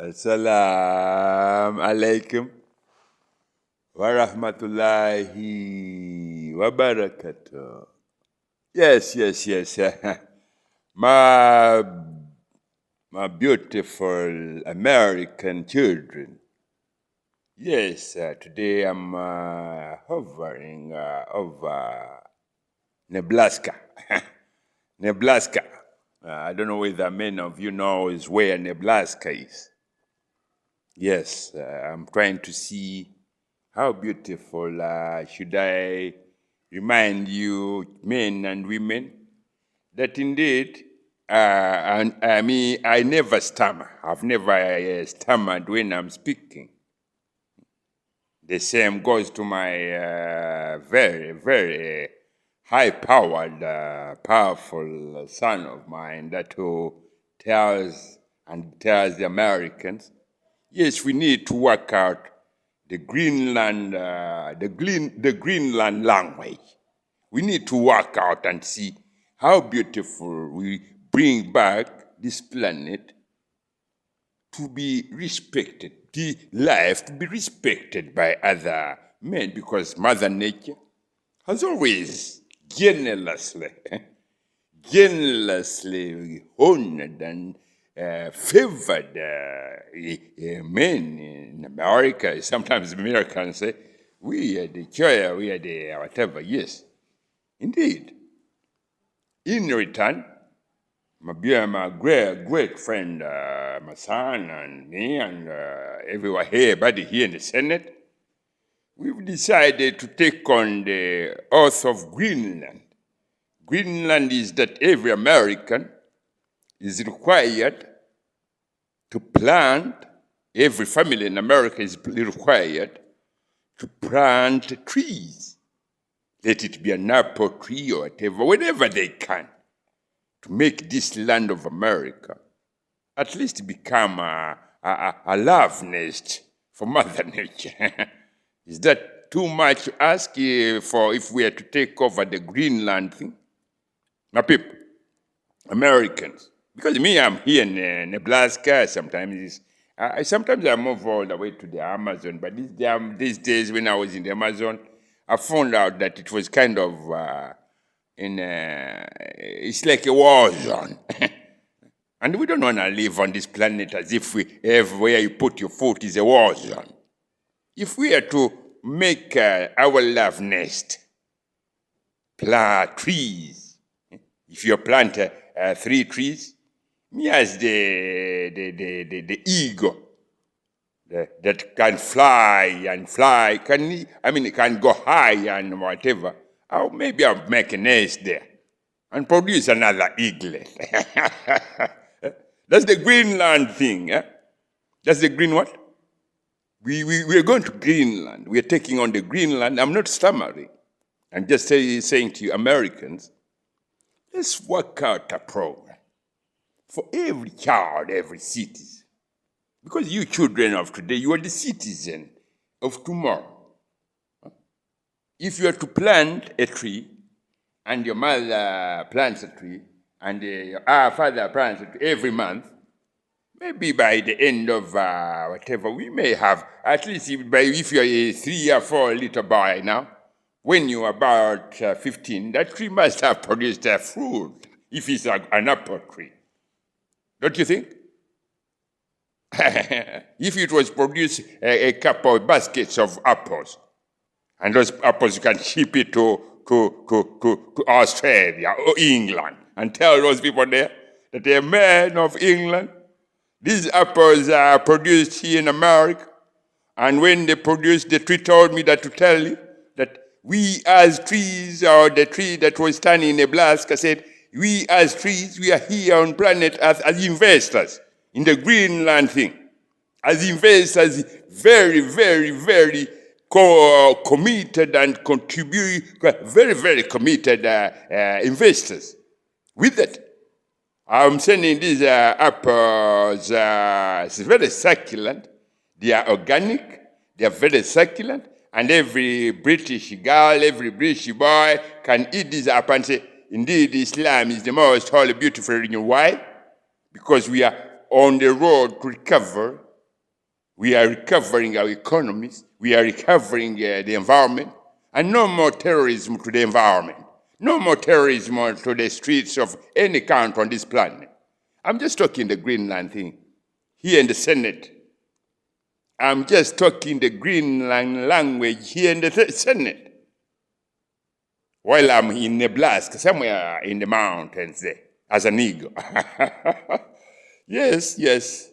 Assalamu alaikum wa rahmatullahi wa barakatuh. Yes. my beautiful American children. Yes, today I'm hovering over Nebraska. Nebraska. I don't know whether many of you know is where Nebraska is. Yes, I'm trying to see how beautiful. Should I remind you, men and women, that indeed, I never stammer. I've never stammered when I'm speaking. The same goes to my very, very high-powered, powerful son of mine that who tells the Americans, yes, we need to work out the Greenland, the Greenland language. We need to work out and see how beautiful we bring back this planet to be respected, the life to be respected by other men, because Mother Nature has always generously honored and favored men in America. Sometimes Americans say, we are the choir, we are the whatever. Yes, indeed. In return, my great friend, my son and me and everybody here in the Senate, we've decided to take on the oath of Greenland. Greenland is that every American is required to plant, every family in America is required to plant trees. Let it be an apple tree or whatever, whenever they can, to make this land of America at least become a love nest for Mother Nature. Is that too much to ask for if we are to take over the Greenland thing? My people, Americans, because me, I'm here in Nebraska. Sometimes I move all the way to the Amazon, but these days when I was in the Amazon, I found out that it was kind of it's like a war zone. And we don't want to live on this planet as if everywhere you put your foot is a war zone. If we are to make our love nest, plant trees, if you plant 3 trees, me as the eagle that can fly, can go high and whatever, maybe I'll make a nest there and produce another eaglet. That's the Greenland thing. That's the green what? We are going to Greenland. We are taking on the Greenland. I'm not stammering. I'm just saying to you, Americans, let's work out a program for every child, every citizen. Because you children of today, you are the citizen of tomorrow. If you are to plant a tree, and your mother plants a tree, and your father plants a tree every month, maybe by the end of whatever, we may have, at least if you're a 3 or 4 little boy now, when you're about 15, that tree must have produced a fruit, if it's an apple tree. Don't you think? If it was produced a couple of baskets of apples, and those apples you can ship it to Australia or England, and tell those people there that they're men of England. These apples are produced here in America, and when they produced, the tree told me that to tell you that we as trees, or the tree that was standing in Nebraska said, we as trees, we are here on planet Earth as investors in the Greenland thing. As investors, very, very, very committed and contribute, very, very committed investors. With that, I'm sending these apples, it's very succulent. They are organic, they are very succulent, and every British girl, every British boy can eat these apples and say, indeed, Islam is the most holy, beautiful religion. Why? Because we are on the road to recover We are recovering our economies. We are recovering the environment. And no more terrorism to the environment. No more terrorism to the streets of any country on this planet. I'm just talking the Greenland thing here in the Senate. I'm just talking the Greenland language here in the Senate. While I'm in Nebraska, somewhere in the mountains there, as an eagle. Yes.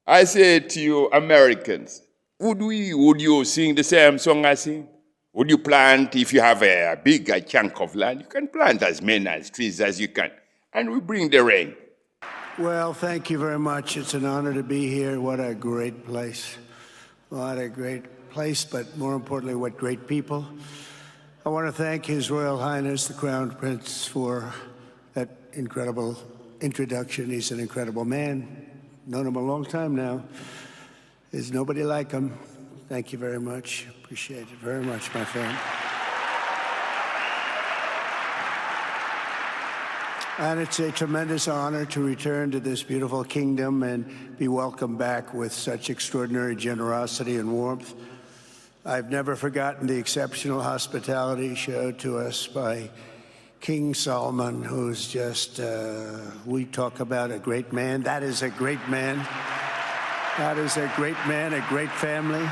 I say to you, Americans, would you sing the same song I sing? Would you plant, if you have a bigger chunk of land, you can plant as many trees as you can, and we bring the rain. Well, thank you very much. It's an honor to be here. What a great place. What a great place, but more importantly, what great people. I want to thank His Royal Highness, the Crown Prince, for that incredible introduction. He's an incredible man. Known him a long time now. There's nobody like him. Thank you very much. Appreciate it very much, my friend. And it's a tremendous honor to return to this beautiful kingdom and be welcomed back with such extraordinary generosity and warmth. I've never forgotten the exceptional hospitality showed to us by King Solomon, who's just, we talk about a great man. That is a great man. That is a great man, a great family.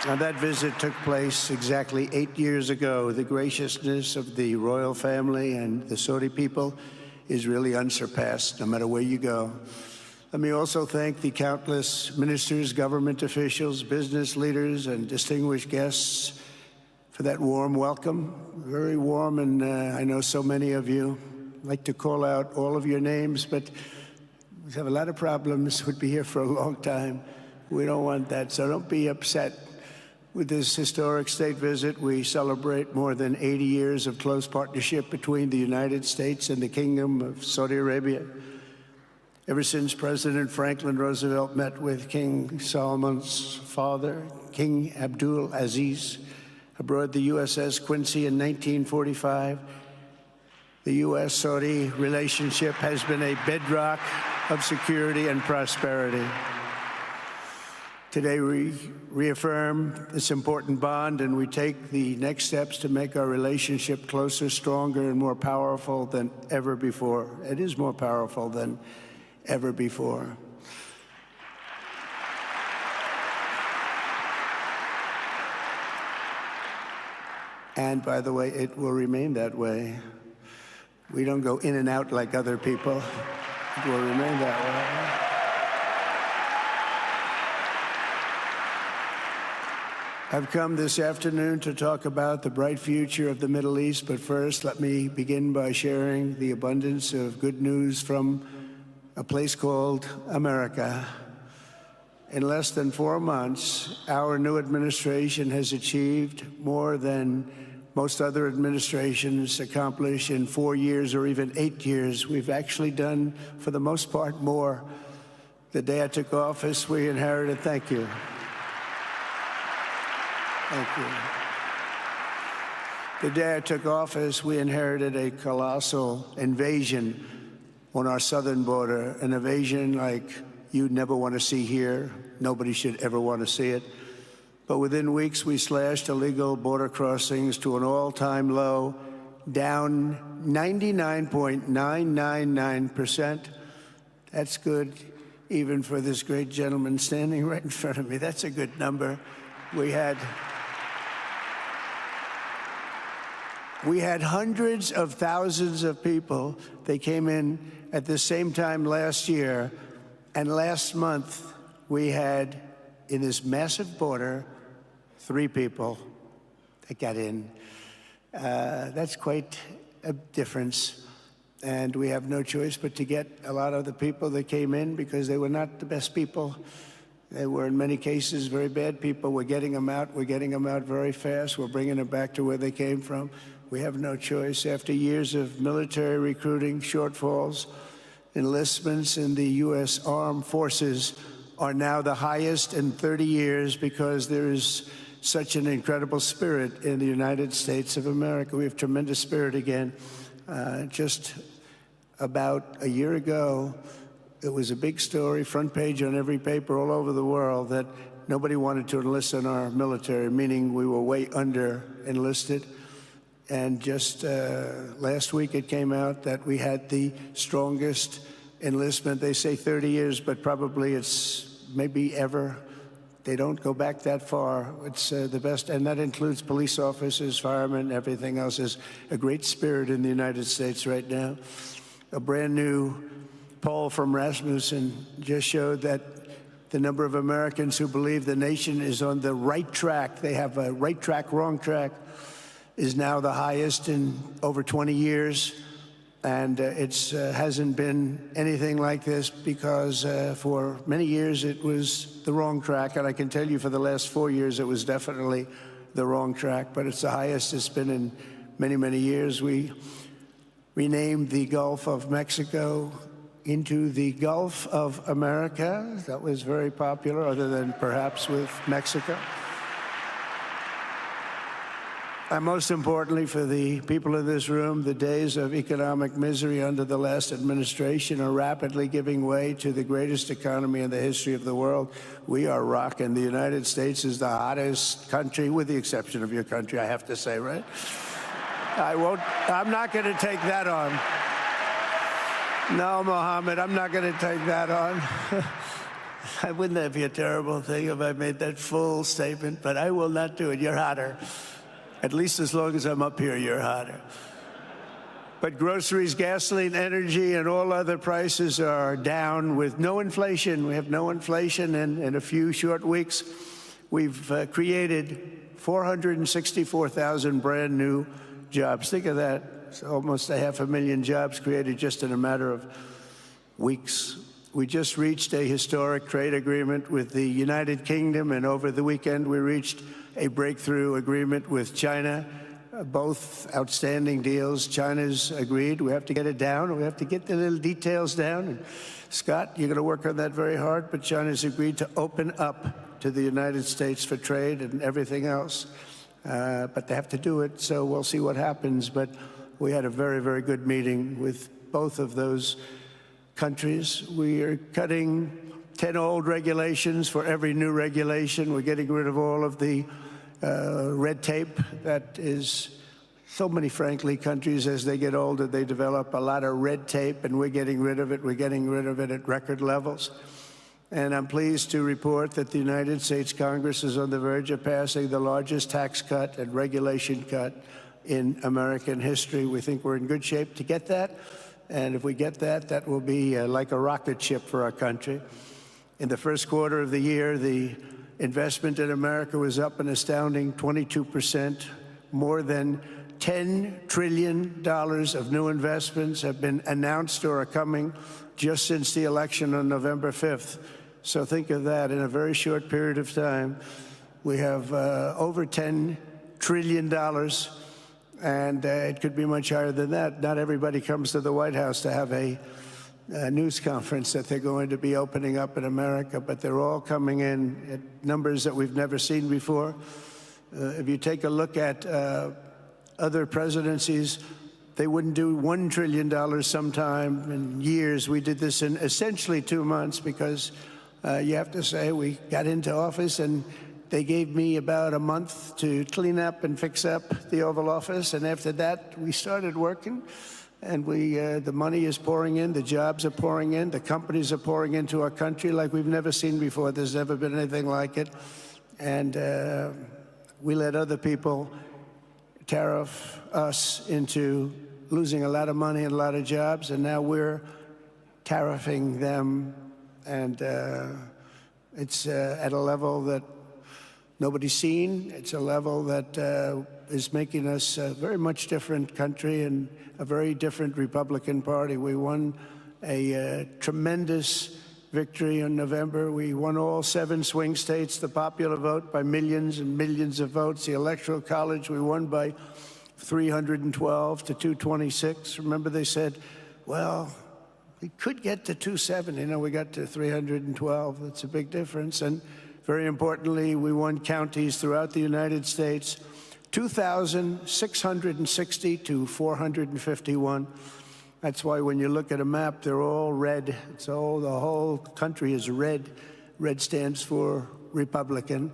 Now, that visit took place exactly 8 years ago. The graciousness of the royal family and the Saudi people is really unsurpassed, no matter where you go. Let me also thank the countless ministers, government officials, business leaders, and distinguished guests for that warm welcome. Very warm, and I know so many of you. I'd like to call out all of your names, but we have a lot of problems. We'd be here for a long time. We don't want that, so don't be upset. With this historic state visit, we celebrate more than 80 years of close partnership between the United States and the Kingdom of Saudi Arabia. Ever since President Franklin Roosevelt met with King Solomon's father, King Abdul Aziz, aboard the USS Quincy in 1945, the U.S.-Saudi relationship has been a bedrock of security and prosperity. Today, we reaffirm this important bond, and we take the next steps to make our relationship closer, stronger, and more powerful than ever before. It is more powerful than ever before. And by the way, it will remain that way. We don't go in and out like other people. It will remain that way. I've come this afternoon to talk about the bright future of the Middle East, but first let me begin by sharing the abundance of good news from a place called America. In less than 4 months, our new administration has achieved more than most other administrations accomplish in 4 years or even 8 years. We've actually done, for the most part, more. The day I took office, we inherited, thank you. Thank you. The day I took office, we inherited a colossal invasion on our southern border, an invasion like you'd never want to see here. Nobody should ever want to see it. But within weeks, we slashed illegal border crossings to an all-time low, down 99.999%. That's good, even for this great gentleman standing right in front of me. That's a good number. We had hundreds of thousands of people. They came in at the same time last year. And last month, we had, in this massive border, 3 people that got in. That's quite a difference. And we have no choice but to get a lot of the people that came in because they were not the best people. They were, in many cases, very bad people. We're getting them out. We're getting them out very fast. We're bringing them back to where they came from. We have no choice. After years of military recruiting shortfalls, enlistments in the U.S. Armed Forces are now the highest in 30 years because there is such an incredible spirit in the United States of America. We have tremendous spirit again. Just about a year ago, it was a big story, front page on every paper all over the world, that nobody wanted to enlist in our military, meaning we were way under enlisted. And just last week it came out that we had the strongest enlistment. They say 30 years, but probably it's maybe ever. They don't go back that far. It's the best, and that includes police officers, firemen, everything else. There's a great spirit in the United States right now. A brand new poll from Rasmussen just showed that the number of Americans who believe the nation is on the right track, they have a right track, wrong track, is now the highest in over 20 years. And it hasn't been anything like this because for many years it was the wrong track. And I can tell you for the last 4 years it was definitely the wrong track. But it's the highest it's been in many, many years. We renamed the Gulf of Mexico into the Gulf of America. That was very popular, other than perhaps with Mexico. And most importantly, for the people in this room, the days of economic misery under the last administration are rapidly giving way to the greatest economy in the history of the world. We are rocking. The United States is the hottest country, with the exception of your country, I have to say, right? I'm not going to take that on. No, Mohammed, I'm not going to take that on. Wouldn't that be a terrible thing if I made that full statement? But I will not do it. You're hotter. At least as long as I'm up here, you're hotter. But groceries, gasoline, energy, and all other prices are down with no inflation. We have no inflation, and in a few short weeks, we've created 464,000 brand new jobs. Think of that. It's almost 500,000 jobs created just in a matter of weeks. We just reached a historic trade agreement with the United Kingdom, and over the weekend we reached a breakthrough agreement with China. Both outstanding deals. China's agreed. We have to get it down. We have to get the little details down. And Scott, you're going to work on that very hard, but China's agreed to open up to the United States for trade and everything else. But they have to do it, so we'll see what happens. But we had a very, very good meeting with both of those countries. We are cutting 10 old regulations for every new regulation. We're getting rid of all of the red tape that is so many, frankly, countries, as they get older, they develop a lot of red tape, and we're getting rid of it. We're getting rid of it at record levels. And I'm pleased to report that the United States Congress is on the verge of passing the largest tax cut and regulation cut in American history. We think we're in good shape to get that. And if we get that, that will be like a rocket ship for our country. In the first quarter of the year, the investment in America was up an astounding 22%. More than $10 trillion of new investments have been announced or are coming just since the election on November 5th. So think of that. In a very short period of time, we have over $10 trillion, and it could be much higher than that. Not everybody comes to the White House to have a news conference that they're going to be opening up in America, but they're all coming in at numbers that we've never seen before. If you take a look at other presidencies, they wouldn't do $1 trillion sometime in years. We did this in essentially 2 months because you have to say we got into office and they gave me about a month to clean up and fix up the Oval Office, and after that we started working. And the money is pouring in, the jobs are pouring in, the companies are pouring into our country like we've never seen before. There's never been anything like it. And we let other people tariff us into losing a lot of money and a lot of jobs, and now we're tariffing them. And it's at a level that nobody's seen. It's a level that is making us a very much different country and a very different Republican Party. We won a tremendous victory in November. We won all 7 swing states, the popular vote by millions and millions of votes. The Electoral College, we won by 312 to 226. Remember, they said, well, we could get to 270. No, we got to 312. That's a big difference. And very importantly, we won counties throughout the United States, 2,660 to 451. That's why when you look at a map, they're all red. It's all, the whole country is red. Red stands for Republican.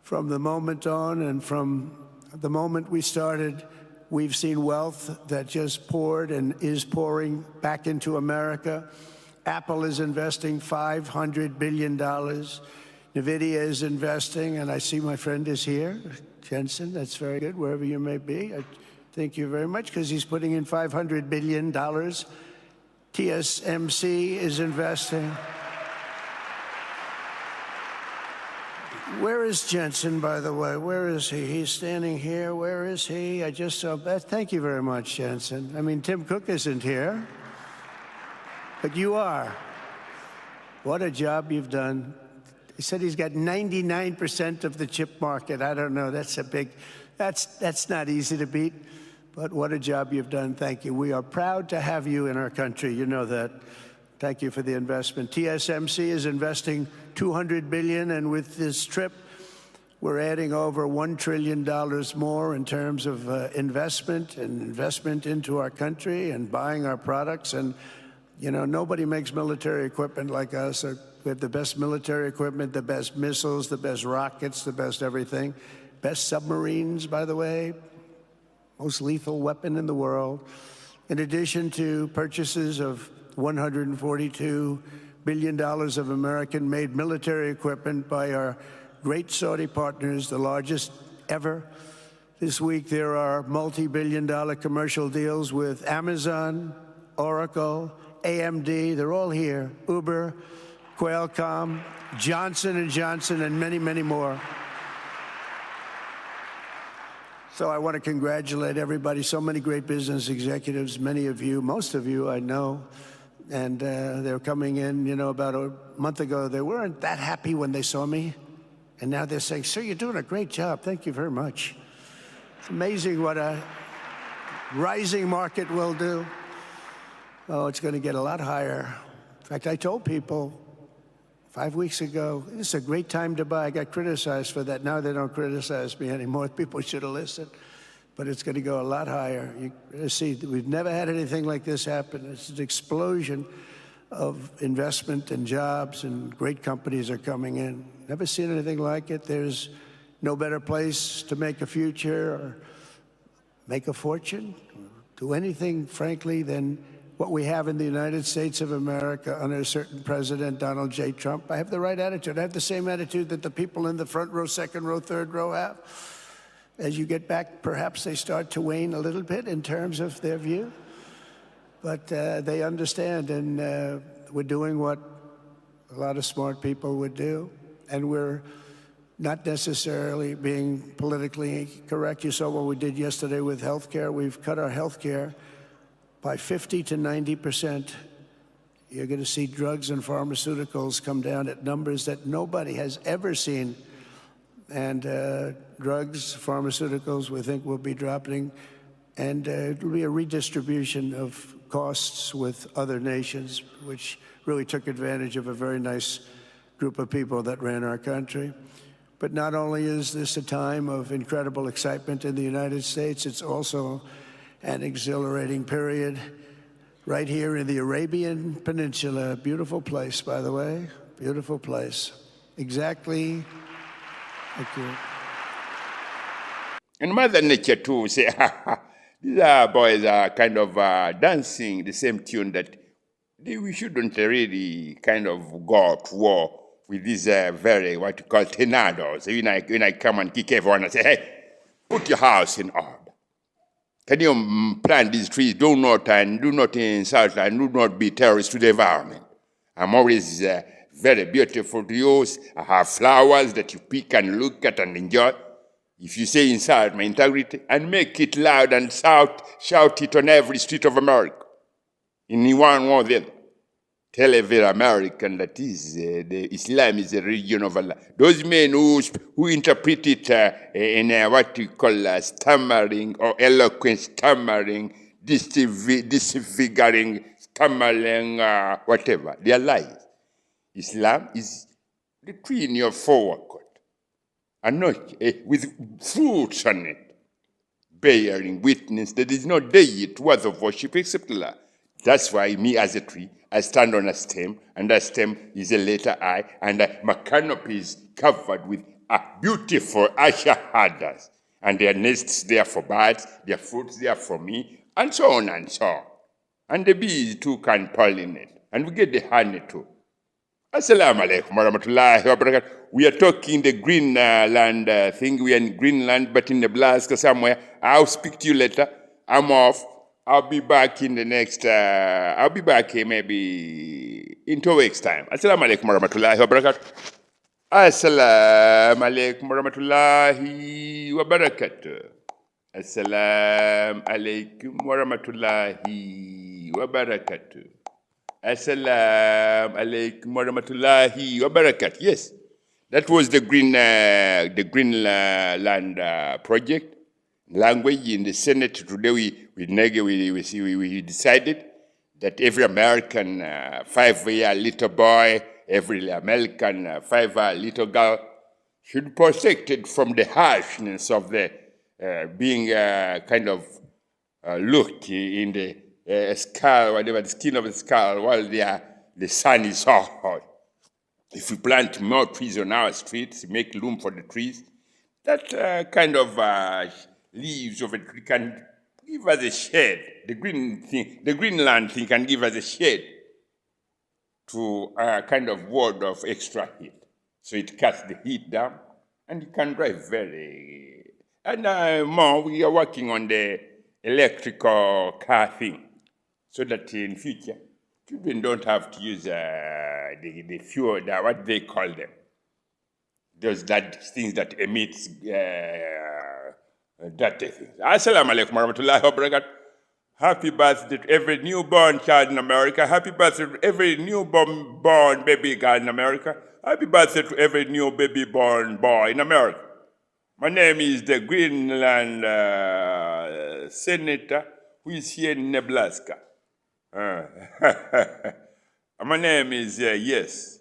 From the moment on and from the moment we started, we've seen wealth that just poured and is pouring back into America. Apple is investing $500 billion. NVIDIA is investing, and I see my friend is here, Jensen. That's very good, wherever you may be. Thank you very much, because he's putting in $500 billion. TSMC is investing. Where is Jensen, by the way? Where is he? He's standing here. Where is he? I just saw that. Thank you very much, Jensen. I mean, Tim Cook isn't here, but you are. What a job you've done. He said he's got 99% of the chip market. I don't know. That's a big, that's not easy to beat. But what a job you've done. Thank you. We are proud to have you in our country. You know that. Thank you for the investment. TSMC is investing $200 billion, and with this trip, we're adding over $1 trillion more in terms of investment into our country and buying our products. And, you know, nobody makes military equipment like us. We have the best military equipment, the best missiles, the best rockets, the best everything. Best submarines, by the way. Most lethal weapon in the world. In addition to purchases of $142 billion of American-made military equipment by our great Saudi partners, the largest ever. This week, there are multi-billion-dollar commercial deals with Amazon, Oracle, AMD. They're all here. Uber, Qualcomm, Johnson & Johnson, and many, many more. So I want to congratulate everybody. So many great business executives, many of you, most of you I know. And they're coming in, you know, about a month ago. They weren't that happy when they saw me. And now they're saying, sir, you're doing a great job. Thank you very much. It's amazing what a rising market will do. Oh, it's going to get a lot higher. In fact, I told people 5 weeks ago, this is a great time to buy. I got criticized for that. Now they don't criticize me anymore. People should have listened. But it's going to go a lot higher. You see, we've never had anything like this happen. It's an explosion of investment and jobs, and great companies are coming in. Never seen anything like it. There's no better place to make a future or make a fortune, or do anything, frankly, than what we have in the United States of America under a certain president, Donald J. Trump. I have the right attitude. I have the same attitude that the people in the front row, second row, third row have. As you get back, perhaps they start to wane a little bit in terms of their view. But they understand, and we're doing what a lot of smart people would do. And we're not necessarily being politically correct. You saw what we did yesterday with health care. We've cut our health care by 50 to 90%. You're going to see drugs and pharmaceuticals come down at numbers that nobody has ever seen. And drugs, pharmaceuticals, we think will be dropping. And it will be a redistribution of costs with other nations, which really took advantage of a very nice group of people that ran our country. But not only is this a time of incredible excitement in the United States, it's also an exhilarating period right here in the Arabian Peninsula. Beautiful place, by the way. Beautiful place. Exactly. Thank you. And Mother Nature too say, these boys are kind of dancing the same tune that we shouldn't really kind of go to war with these very, what you call, tornadoes. When I come and kick everyone and say, hey, put your house in order. Can you plant these trees? Do not insult and do not be terrorists to the environment. I'm always very beautiful to you. I have flowers that you pick and look at and enjoy. If you say insult my integrity, and make it loud and shout it on every street of America, in one or the other. Tell every American that Islam is a religion of Allah. Those men who interpret it in what you call stammering or eloquent stammering, disfiguring, stammering, whatever, they are lies. Islam is the tree in your forecourt, and not with fruits on it, bearing witness that there is no deity worth of worship except Allah. That's why me as a tree, I stand on a stem, and that stem is a letter I, and my canopy is covered with beautiful ashahadas. And there are nests there for birds, there are fruits there for me, and so on and so on. And the bees too can pollinate, and we get the honey too. Assalamu alaikum warahmatullahi wabarakatuh. We are talking the Greenland thing. We are in Greenland, but in Nebraska somewhere. I'll speak to you later. I'm off. I'll be back in the next, I'll be back here maybe in 2 weeks' time. Assalamu alaikum warahmatullahi wabarakatuh. Assalamu alaikum warahmatullahi wabarakatuh. Assalamu alaikum warahmatullahi wabarakatuh. Assalamu alaikum warahmatullahi wabarakatuh. Yes, that was the Greenland project language in the Senate today. We decided that every American 5-year little boy, every American 5-year little girl should be protected from the harshness of the being kind of looked in the skull, whatever, the skin of the skull, while the sun is so hot. If we plant more trees on our streets, make room for the trees, that kind of leaves of a tree can give us a shade. The Greenland thing can give us a shade to a kind of ward of extra heat. So it cuts the heat down, and you can drive very. And more, we are working on the electrical car thing, so that in future, children don't have to use the fuel, what they call them. Those things that emits dirty things. Assalamu alaikum warahmatullahi wabarakatuh. Happy birthday to every newborn child in America. Happy birthday to every newborn born baby girl in America. Happy birthday to every new baby born boy in America. My name is the Greenland senator who is here in Nebraska. My name is, yes.